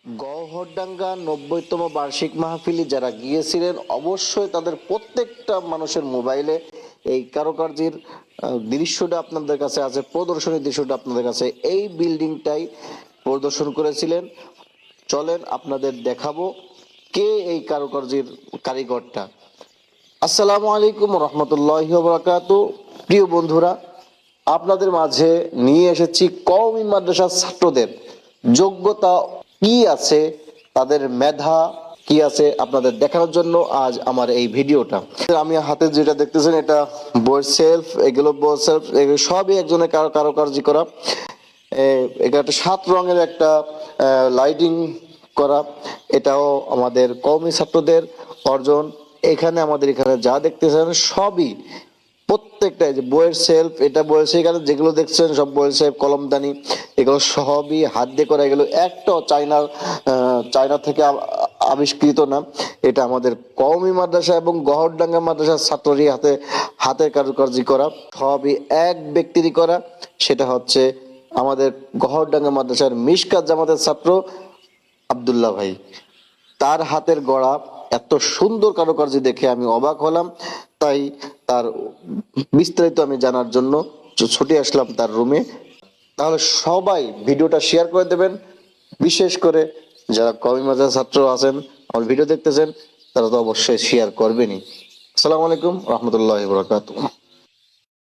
গওহরডাঙ্গা ৯০তম বার্ষিক মাহফিলে যারা গিয়েছিলেন অবশ্যই তাদের প্রত্যেকটা মানুষের মোবাইলে এই কারুকার্যের দৃশ্যটা আপনাদের কাছে আছে, প্রদর্শনীর দৃশ্যটা আপনাদের কাছে এই বিল্ডিংটাই প্রদর্শন করেছিলেন। চলেন আপনাদের দেখাবো কে এই কারুকার্যের কারিগরটা। আসসালামু আলাইকুম রহমতুল্লাহি ওয়া বারাকাতু। প্রিয় বন্ধুরা, আপনাদের মাঝে নিয়ে এসেছি কওমি মাদ্রাসার ছাত্রদের যোগ্যতা কি আছে, তাদের মেধা কি আছে আপনাদের দেখানোর জন্য আজ আমার এই ভিডিওটা। আমি হাতে যেটা দেখতেছেন এটা বইয়ের সেলফ, এগুলো বই সেলফ, এগুলো সবই একজনের কারুকার্য করা। এটা একটা 7 রঙের একটা লাইটিং করা, এটাও আমাদের কওমি ছাত্রদের অর্জন। এখানে যা দেখতেছেন সবই প্রত্যেকটা যে বইয়ের সেলফ, এটা বইয়ের সেখানে যেগুলো দেখছেন সব বইয়ের সেলফ, কলমদানি, এগুলো সবই হাত দিয়ে করা। এগুলো একটাও চায়না থেকে আবিষ্কৃত না। এটা আমাদের কওমি মাদ্রাসা এবং গওহরডাঙ্গা মাদ্রাসার ছাত্ররই হাতের কারুকার্য করা, সবই এক ব্যক্তিরই করা। সেটা হচ্ছে আমাদের গওহরডাঙ্গা মাদ্রাসার মিশকাত জামাতের ছাত্র আব্দুল্লাহ ভাই। তার হাতের গড়া এত সুন্দর কারুকার্য দেখে আমি অবাক হলাম। তাই তার বিস্তারিত আমি জানার জন্য ছুটে আসলাম তার রুমে। তাহলে সবাই ভিডিওটা শেয়ার করে দেবেন, বিশেষ করে যারা কওমি মাদ্রাসার ছাত্র আছেন আমার ভিডিও দেখতেছেন তারা তো অবশ্যই শেয়ার করবেনই। আসসালামু আলাইকুম রহমতুল্লাহি ওয়া বারাকাতুহু।